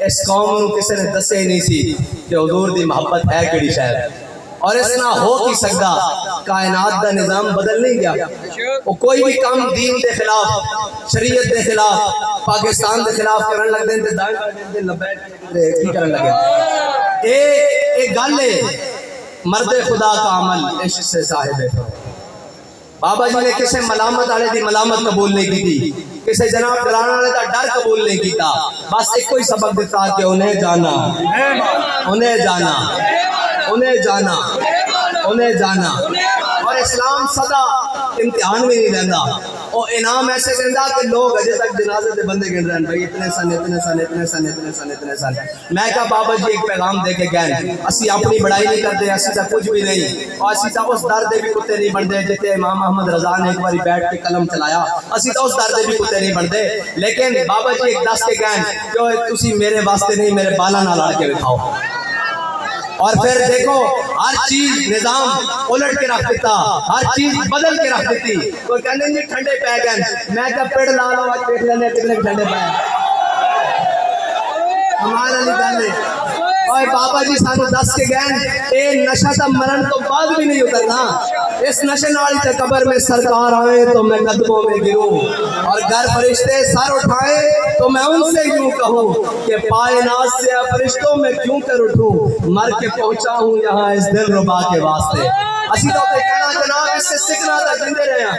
اس قوم نو کسی نے دسے نہیں سی کہ حضور دی محبت ہے کیڑی شاید، اور اس نہ ہو کی سکتا کائنات دا نظام بدل نہیں گیا. وہ کوئی بھی کام دین دے خلاف، شریعت دے خلاف، پاکستان دے خلاف کرن لگ دیں تے دائیں دے لبیک کی کرن لگے. ایک گل ہے مرد خدا کا عمل عشق سے صاحب ہے. بابا جی نے کسے ملامت والے دی ملامت قبول نہیں کی تھی، کسے جناب ڈرانے والے دا ڈر قبول نہیں کیتا، بس ایک کوئی سبق دیتا کہ انہیں جانا انہیں جانا انہیں جانا انہیں جانا. اور اسلام صدا امتحان میں نہیں رہندا، اور انعام ایسے دیندا کہ لوگ اجے تک جنازے دے بندے گن رہے ہیں بھائی اتنے سن اتنے سن اتنے سن اتنے سن اتنے سن. میں کہا بابا جی ایک پیغام دے کے گئے، اسی اپنی بڑائی نہیں کرتے، اسی تا کچھ بھی نہیں، اور اسی تا اس در دے بھی کتے نہیں بنتے جتے امام احمد رضا نے ایک باری بیٹھ کے قلم چلایا، اسی تا اس در دے بھی کتے نہیں بنتے. لیکن بابا جی ایک دس کے گئے کہ تسی میرے واسطے نہیں میرے بالا نہ لڑ کے دکھاؤ. اور پھر دیکھو ہر چیز نظام الٹ کے رکھ دیتا، ہر چیز بدل کے رکھ دیتی. کوئی کہنے نہیں ٹھنڈے پہ گئے، میں کہا پیڑ لا لو آج دیکھ لینے کتنے ٹھنڈے پہ ہمارا نہیں کرنے. اور بابا جی سانو دس کے گئے اے نشہ تا مرن تو بعد بھی نہیں اترنا، اس نشے نالی تے قبر میں سرکار آئے تو میں قدموں میں گروں، اور گر فرشتے سر اٹھائے تو میں ان سے یوں کہوں کہ پائے ناز سے فرشتوں میں کیوں کر اٹھوں، مر کے پہنچا ہوں یہاں اس دل ربا کے واسطے. اسی تو کہنا جناب اس سے سکھنا تھا جندے رہے ہیں،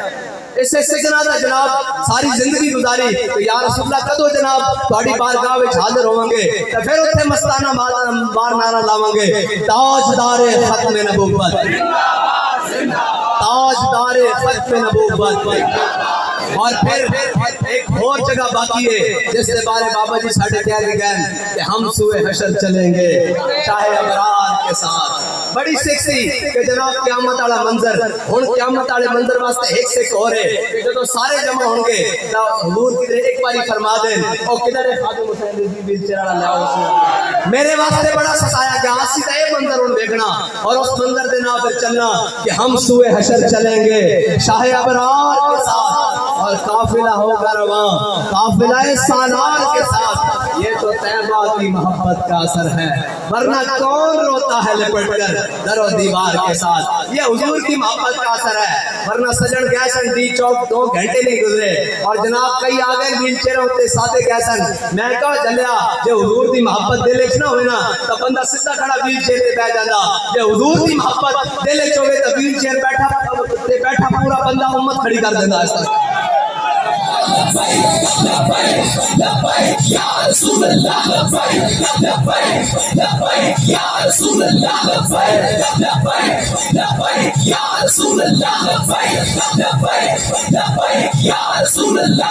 اس سے سکھنا تھا جناب ساری زندگی گزاری تو یا رسول اللہ کدو جناب تھوڑی بارگاہ وچ حاضر ہوواں گے تے پھر اوتھے مستانہ بار نعرہ لاواں گے تاجدار ختم نبوت تاجدار ختم نبوت. اور پھر ایک اور جگہ باقی ہے جس کے بارے بابا جی ساڑھے کہہ کے گئے کہ ہم سوئے حشر چلیں گے شاہ ابرار کے ساتھ. بڑی سکسی کہ جناب قیامت والا منظر، ہن قیامت والے منظر واسطے ایک سے اور ہے کہ جب سارے جمع ہوں گے تو حضور کی ایک باری فرما دیں او کدھر ہے خادم حسین رضوی ویل چیئر والا لاؤ میرے واسطے بڑا ستایا گیا. اسی کا یہ منظر ہن دیکھنا اور اس منظر دے نام پر چلنا کہ ہم سوئے حشر چلیں گے شاہ ابرار کے ساتھ، اور قافلہ ہوگا رواں قافلہ سالار کے ساتھ. یہ تو طیبہ کی محبت کا اثر ہے، ورنہ کون روتا ہے لپٹ کر در و دیوار کے ساتھ. یہ حضور کی محبت کا اثر ہے، ورنہ سجن گئے سن ڈی چوک 2 گھنٹے نہیں گزرے اور جناب کئی آگئے ویل چیئر ہوتے ساتھے گئے سن. میں کہا جلیا جے حضور دی محبت دل وچ نہ ہوئے نا تو بندہ سیدھا کھڑا ویل چیئر تے بیٹھ جاندا. جے حضور دی محبت دل وچ ہوے تو ویل چیئر بیٹھا پورا بندہ امت کھڑی کر دیندا. اس طرح لبیک لبیک یا رسول اللہ لبیک لبیک لبیک یا رسول اللہ لبیک لبیک لبیک یا رسول اللہ لبیک لبیک لبیک یا رسول اللہ.